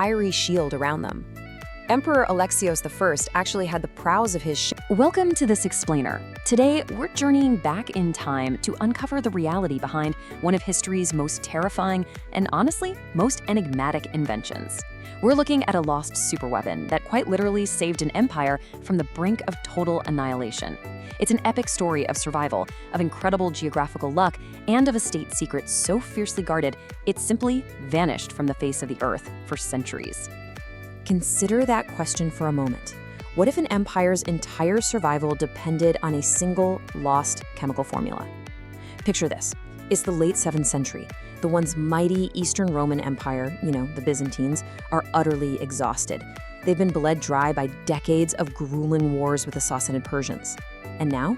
fiery shield around them. Emperor Alexios I actually had the prows of his ship. Welcome to This Explainer. Today, we're journeying back in time to uncover the reality behind one of history's most terrifying and, honestly, most enigmatic inventions. We're looking at a lost superweapon that quite literally saved an empire from the brink of total annihilation. It's an epic story of survival, of incredible geographical luck, and of a state secret so fiercely guarded, it simply vanished from the face of the earth for centuries. Consider that question for a moment. What if an empire's entire survival depended on a single lost chemical formula? Picture this. It's the late 7th century. The once mighty Eastern Roman Empire, the Byzantines, are utterly exhausted. They've been bled dry by decades of grueling wars with the Sassanid Persians. And now?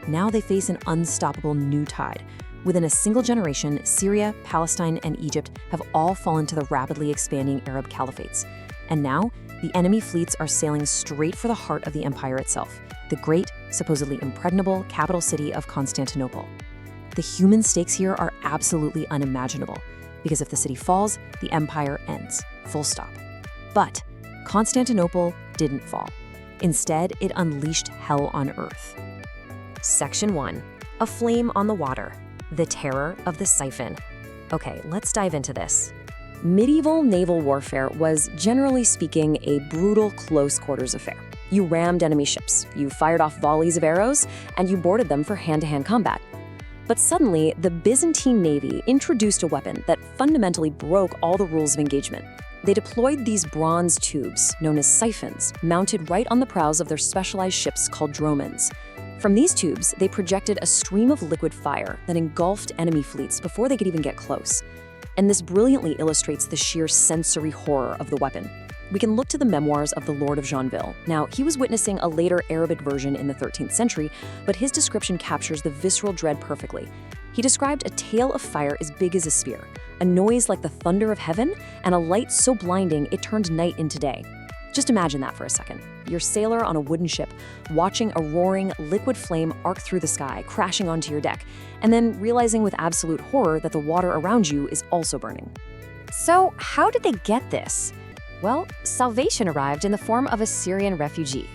Now they face an unstoppable new tide. Within a single generation, Syria, Palestine, and Egypt have all fallen to the rapidly expanding Arab caliphates. And now, the enemy fleets are sailing straight for the heart of the empire itself, the great, supposedly impregnable capital city of Constantinople. The human stakes here are absolutely unimaginable, because if the city falls, the empire ends, full stop. But Constantinople didn't fall. Instead, it unleashed hell on earth. Section 1. A flame on the water. The terror of the siphon. Okay, let's dive into this. Medieval naval warfare was, generally speaking, a brutal close-quarters affair. You rammed enemy ships, you fired off volleys of arrows, and you boarded them for hand-to-hand combat. But suddenly, the Byzantine Navy introduced a weapon that fundamentally broke all the rules of engagement. They deployed these bronze tubes, known as siphons, mounted right on the prows of their specialized ships called dromons. From these tubes, they projected a stream of liquid fire that engulfed enemy fleets before they could even get close. And this brilliantly illustrates the sheer sensory horror of the weapon. We can look to the memoirs of the Lord of Joinville. Now, he was witnessing a later Arabic version in the 13th century, but his description captures the visceral dread perfectly. He described a tail of fire as big as a spear, a noise like the thunder of heaven, and a light so blinding it turned night into day. Just imagine that for a second. You're a sailor on a wooden ship, watching a roaring, liquid flame arc through the sky, crashing onto your deck, and then realizing with absolute horror that the water around you is also burning. So, how did they get this? Well, salvation arrived in the form of a Syrian refugee.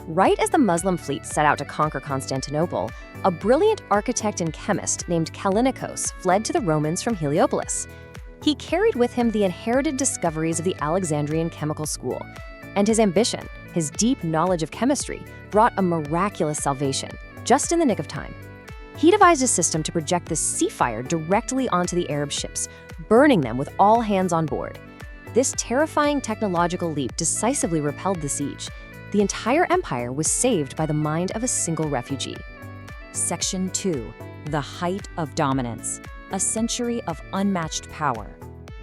Right as the Muslim fleet set out to conquer Constantinople, a brilliant architect and chemist named Kallinikos fled to the Romans from Heliopolis. He carried with him the inherited discoveries of the Alexandrian chemical school, and his ambition, his deep knowledge of chemistry, brought a miraculous salvation, just in the nick of time. He devised a system to project the sea fire directly onto the Arab ships, burning them with all hands on board. This terrifying technological leap decisively repelled the siege. The entire empire was saved by the mind of a single refugee. Section 2. The height of dominance. A century of unmatched power.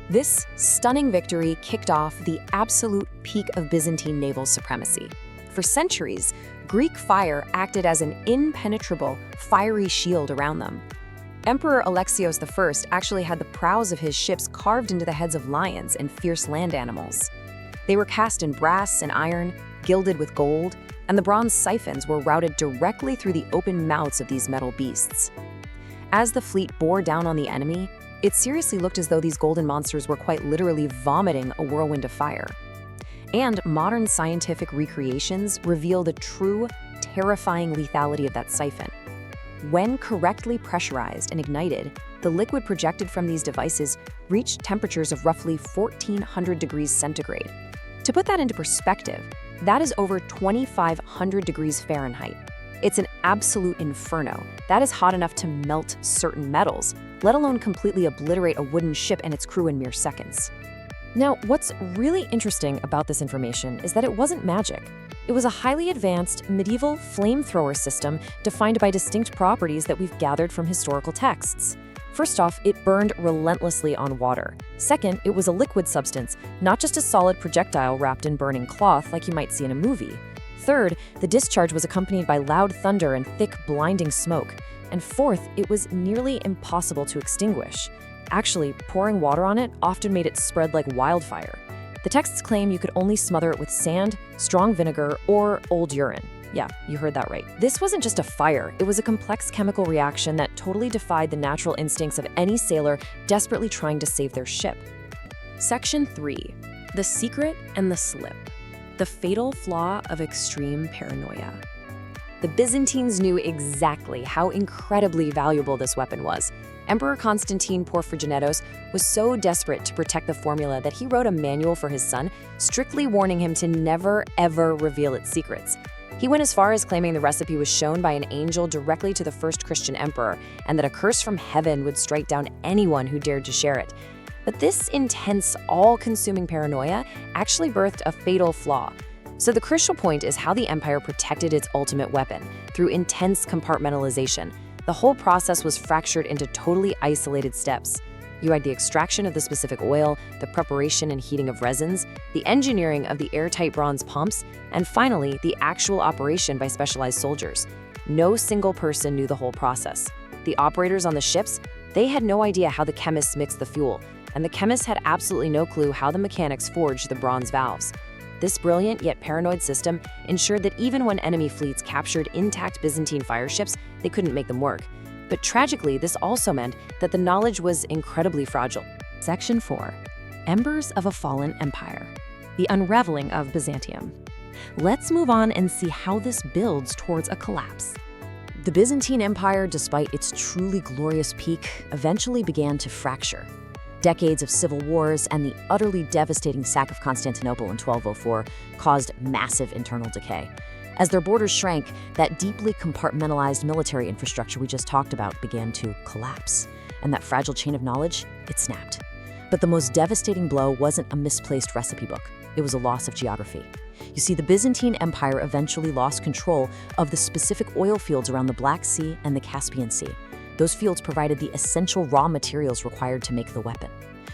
This stunning victory kicked off the absolute peak of Byzantine naval supremacy. For centuries, Greek fire acted as an impenetrable, fiery shield around them. Emperor Alexios I actually had the prows of his ships carved into the heads of lions and fierce land animals. They were cast in brass and iron, gilded with gold, and the bronze siphons were routed directly through the open mouths of these metal beasts. As the fleet bore down on the enemy, it seriously looked as though these golden monsters were quite literally vomiting a whirlwind of fire. And modern scientific recreations reveal the true, terrifying lethality of that siphon. When correctly pressurized and ignited, the liquid projected from these devices reached temperatures of roughly 1,400 degrees centigrade. To put that into perspective, that is over 2,500 degrees Fahrenheit. It's an absolute inferno. That is hot enough to melt certain metals, let alone completely obliterate a wooden ship and its crew in mere seconds. Now, what's really interesting about this information is that it wasn't magic. It was a highly advanced medieval flamethrower system defined by distinct properties that we've gathered from historical texts. First off, it burned relentlessly on water. Second, it was a liquid substance, not just a solid projectile wrapped in burning cloth like you might see in a movie. Third, the discharge was accompanied by loud thunder and thick, blinding smoke. And fourth, it was nearly impossible to extinguish. Actually, pouring water on it often made it spread like wildfire. The texts claim you could only smother it with sand, strong vinegar, or old urine. Yeah, you heard that right. This wasn't just a fire, it was a complex chemical reaction that totally defied the natural instincts of any sailor desperately trying to save their ship. Section 3. The secret and the slip. The fatal flaw of extreme paranoia. The Byzantines knew exactly how incredibly valuable this weapon was. Emperor Constantine Porphyrogenetos was so desperate to protect the formula that he wrote a manual for his son, strictly warning him to never, ever reveal its secrets. He went as far as claiming the recipe was shown by an angel directly to the first Christian emperor, and that a curse from heaven would strike down anyone who dared to share it. But this intense, all-consuming paranoia actually birthed a fatal flaw. So the crucial point is how the empire protected its ultimate weapon, through intense compartmentalization. The whole process was fractured into totally isolated steps. You had the extraction of the specific oil, the preparation and heating of resins, the engineering of the airtight bronze pumps, and finally, the actual operation by specialized soldiers. No single person knew the whole process. The operators on the ships, they had no idea how the chemists mixed the fuel, and the chemists had absolutely no clue how the mechanics forged the bronze valves. This brilliant yet paranoid system ensured that even when enemy fleets captured intact Byzantine fire ships, they couldn't make them work. But tragically, this also meant that the knowledge was incredibly fragile. Section 4. Embers of a Fallen Empire. The Unraveling of Byzantium. Let's move on and see how this builds towards a collapse. The Byzantine Empire, despite its truly glorious peak, eventually began to fracture. Decades of civil wars and the utterly devastating sack of Constantinople in 1204 caused massive internal decay. As their borders shrank, that deeply compartmentalized military infrastructure we just talked about began to collapse. And that fragile chain of knowledge, it snapped. But the most devastating blow wasn't a misplaced recipe book. It was a loss of geography. You see, the Byzantine Empire eventually lost control of the specific oil fields around the Black Sea and the Caspian Sea. Those fields provided the essential raw materials required to make the weapon.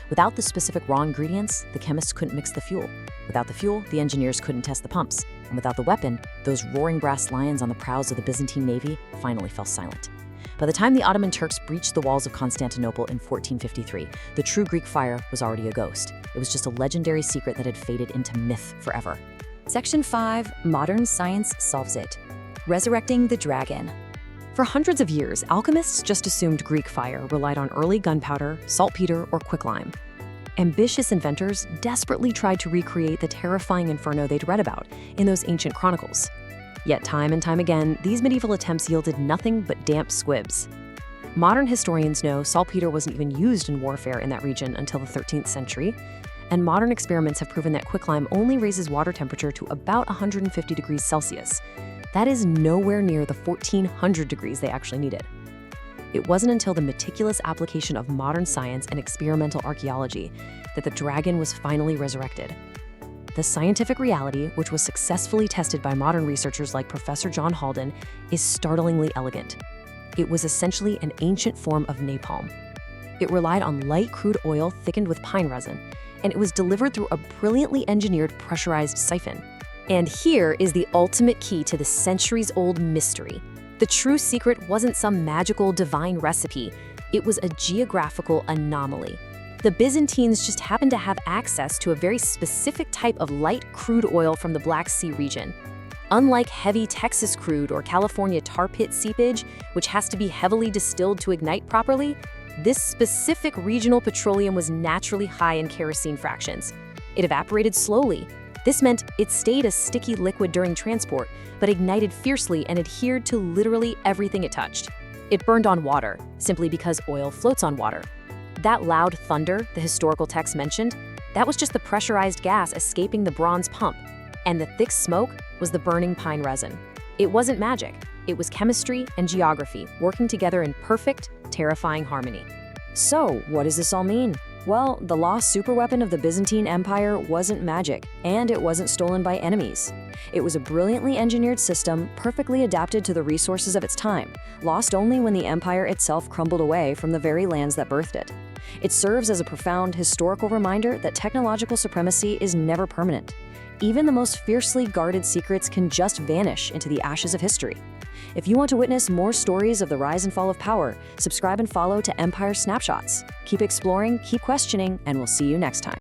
Without the specific raw ingredients, the chemists couldn't mix the fuel. Without the fuel, the engineers couldn't test the pumps. And without the weapon, those roaring brass lions on the prows of the Byzantine navy finally fell silent. By the time the Ottoman Turks breached the walls of Constantinople in 1453, the true Greek fire was already a ghost. It was just a legendary secret that had faded into myth forever. Section 5. Modern science solves it. Resurrecting the dragon. For hundreds of years, alchemists just assumed Greek fire relied on early gunpowder, saltpeter, or quicklime. Ambitious inventors desperately tried to recreate the terrifying inferno they'd read about in those ancient chronicles. Yet time and time again, these medieval attempts yielded nothing but damp squibs. Modern historians know saltpeter wasn't even used in warfare in that region until the 13th century, and modern experiments have proven that quicklime only raises water temperature to about 150 degrees Celsius. That is nowhere near the 1400 degrees they actually needed. It wasn't until the meticulous application of modern science and experimental archaeology that the dragon was finally resurrected. The scientific reality, which was successfully tested by modern researchers like Professor John Haldon, is startlingly elegant. It was essentially an ancient form of napalm. It relied on light crude oil thickened with pine resin, and it was delivered through a brilliantly engineered pressurized siphon. And here is the ultimate key to the centuries-old mystery. The true secret wasn't some magical divine recipe. It was a geographical anomaly. The Byzantines just happened to have access to a very specific type of light crude oil from the Black Sea region. Unlike heavy Texas crude or California tar pit seepage, which has to be heavily distilled to ignite properly, this specific regional petroleum was naturally high in kerosene fractions. It evaporated slowly. This meant it stayed a sticky liquid during transport, but ignited fiercely and adhered to literally everything it touched. It burned on water, simply because oil floats on water. That loud thunder the historical text mentioned, that was just the pressurized gas escaping the bronze pump, and the thick smoke was the burning pine resin. It wasn't magic, it was chemistry and geography working together in perfect, terrifying harmony. So, what does this all mean? Well, the lost superweapon of the Byzantine Empire wasn't magic, and it wasn't stolen by enemies. It was a brilliantly engineered system, perfectly adapted to the resources of its time, lost only when the empire itself crumbled away from the very lands that birthed it. It serves as a profound historical reminder that technological supremacy is never permanent. Even the most fiercely guarded secrets can just vanish into the ashes of history. If you want to witness more stories of the rise and fall of power, subscribe and follow to Empire Snapshots. Keep exploring, keep questioning, and we'll see you next time.